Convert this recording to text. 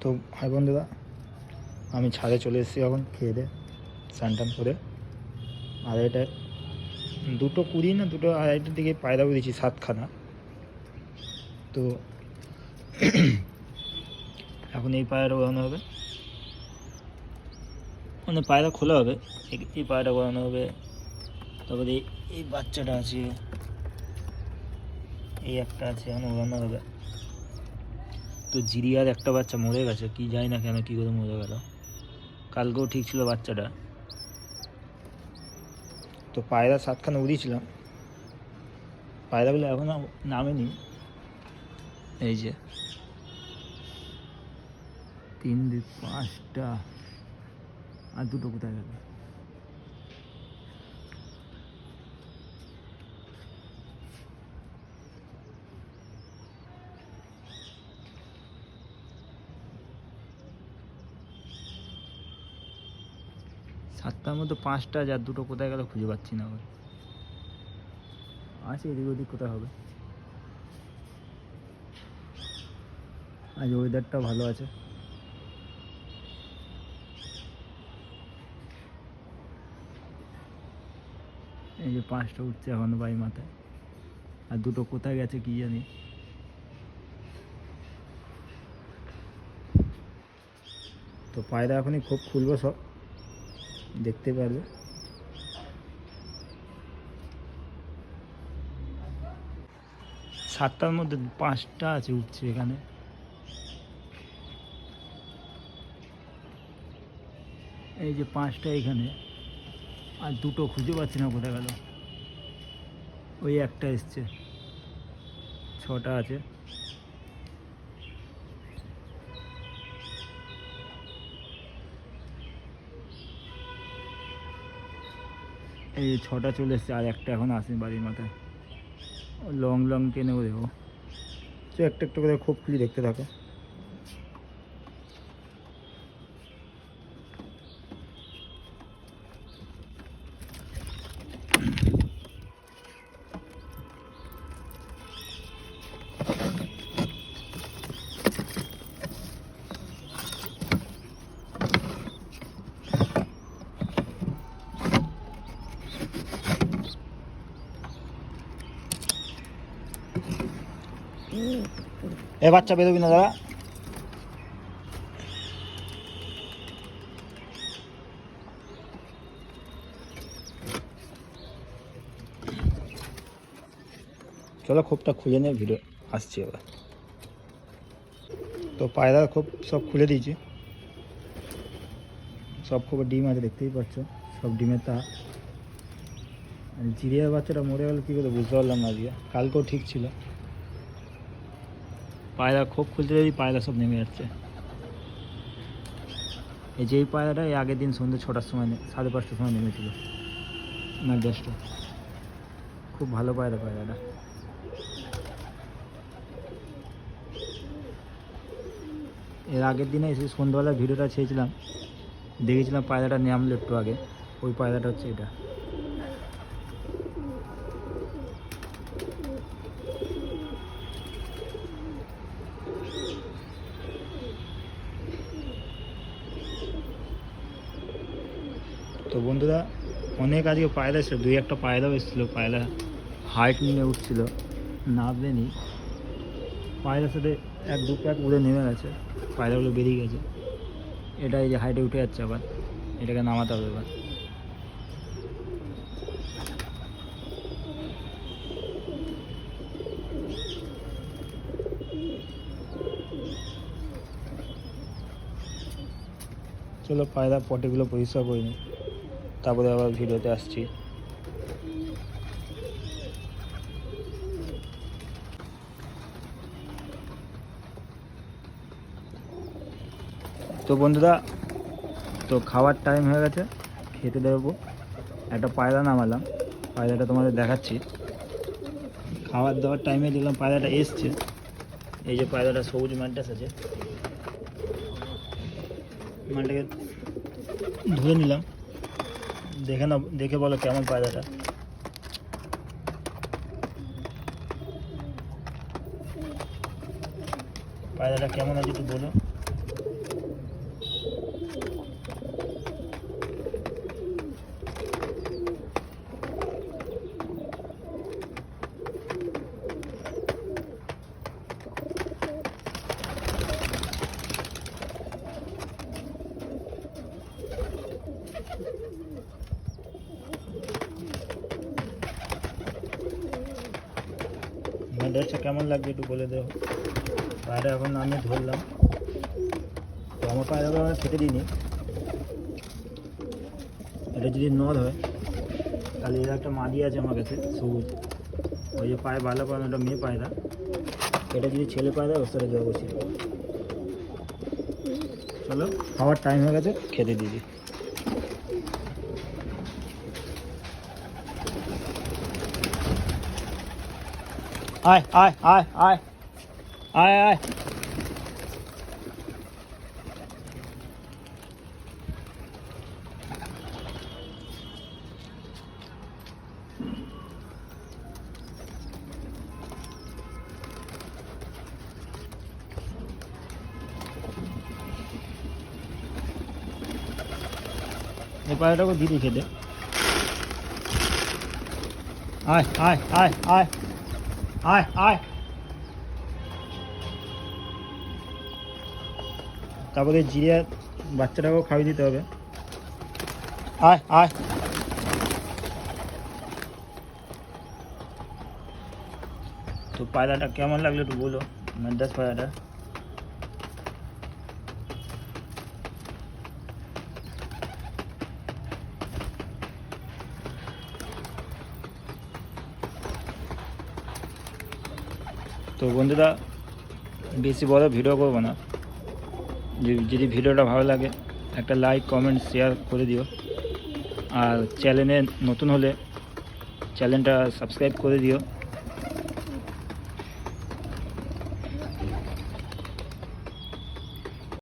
তো হাই বন্ধুরা, আমি ছাদে চলে এসেছি এখন খেয়ে দিয়ে স্নান টান করে। আর এটা 2:20 না 2:30টার দিকে পায়রা উড়েছি 7খানা। তো এখন এই পায়রাটা ওড়ানো হবে, মানে পায়রা খোলা হবে, এই পায়রাটা ওড়ানো হবে। তারপরে এই বাচ্চাটা আছে, এই একটা আছে, এখন ওড়ানো হবে। তো জিরিয়ার একটা বাচ্চা মরে গেছে, কি জানি না কেন কী করে মরে গেল। কালকেও ঠিক ছিল বাচ্চাটা। তো পায়রা 7খানা উড়িয়েছিলাম, পায়রাগুলো এখনও নামেনি। এই যে 3, 2, 5টা, আর 2টো কোথায় গেল? সাতটার মধ্যে 5টা, যার 2টো কোথায় গেল খুঁজে পাচ্ছি না। আবার আছে এদিক ওদিক কোথায় হবে। আজ ওয়েদারটা ভালো আছে। এই যে 5টা উঠছে এখন বাই মাথায়, আর 2টো কোথায় গেছে কি জানি। তো পায়রা এখনই খুব খুলবো, সব দেখতে পারবে। সাতটার মধ্যে 5টা আছে উঠছে এখানে। এই যে 5টা এখানে, আর 2টো খুঁজে পাচ্ছি না কোথায় গেল। ওই একটা এসছে, 6টা আছে। এই যে 6টা চলে এসছে, আর একটা এখন আসে বাড়ির মাথায়। লং লং টেনেও দেখো, তো একটা একটা করে খুব খুলি দেখতে থাকো। এ বাচ্চা বেরোবি না দাদা। চলো খোপটা খুলে নিয়ে ভিডিও আসছি এবার। তো পায়রা খোপ সব খুলে দিয়েছি, সব খোপের ডিম আছে দেখতেই পাচ্ছ, সব ডিমের তা। জিরিয়ার বাচ্চাটা মরে গেল কী করে বুঝতে পারলাম না আজকে, কালকেও ঠিক ছিল। পায়রা খোপ খুলতে যদি পায়রা সব নেমে যাচ্ছে। এই যে এই পায়রাটা এই আগের দিন সন্ধ্যে 6টার সময় 5:30টার সময় নেমেছিল ম্যাকডাস্টে। খুব ভালো পায়রাটা। এর আগের দিনে এসে সন্ধ্যাবেলার ভিডিওটা ছেড়েছিলাম, দেখেছিলাম পায়রাটা নামলো একটু আগে, ওই পায়রাটা হচ্ছে এটা। তো বন্ধুরা, অনেক আজকে পায়রা এসেছিলো, 2-1টা পায়রাও এসেছিলো। পায়রা হাইট নিয়ে উঠছিল, নামলেনি। পায়রার সাথে 1-2 প্যাক উড়ে নেমে গেছে, পায়রাগুলো বেরিয়ে গেছে। এটা এই যে হাইটে উঠে যাচ্ছে, আবার এটাকে নামাতে হবে এবার। চলো পায়রা পটিগুলো পরিষ্কার করে নিই, তারপরে আবার ভিডিওতে আসছি। তো বন্ধুরা, তো খাওয়ার টাইম হয়ে গেছে, খেতে দেবো। একটা পায়রা নামালাম, পায়রাটা তোমাদের দেখাচ্ছি। খাবার দাওয়ার টাইমে দেখলাম পায়রাটা এসছে। এই যে পায়রাটা সবুজ ম্যান্টাস আছে, মালটাকে ধুয়ে নিলাম। দেখে বলো কেমন পায়রাটা। পায়রাটা কেমন আছে একটু বলো। মেডাসটা কেমন লাগবে একটু বলে দেও। পায়রা এখন আমি ধরলাম, তো আমার পায়রাকে আমরা খেতে দিইনি। এটা যদি নদ হয় তাহলে এর একটা মাদি আছে আমার কাছে সবুজ, ওই যে পায়ে ভালো পায় ওটা মেয়ে পায়রা। এটা যদি ছেলে পায়রা ওর সাথে দেওয়া বসে। চলো খাওয়ার টাইম হয়ে গেছে, খেতে দিবি। আয় আয় আয় আয় আয় আয়। এই পায়রাটাকে দিদি খেতে। আয় আয় আয় আয় আয় আয়। তারপরে জিরিয়া বাচ্চাটাকেও খাইয়ে দিতে হবে। আয় আয়। তো পায়রাটা কেমন লাগলো একটু বলো, মেডাস পায়রাটা। তো বন্ধুরা বেশি বড় ভিডিও করবো না, যদি ভিডিওটা ভালো লাগে একটা লাইক কমেন্ট শেয়ার করে দিও, আর চ্যানেলে নতুন হলে চ্যানেলটা সাবস্ক্রাইব করে দিও।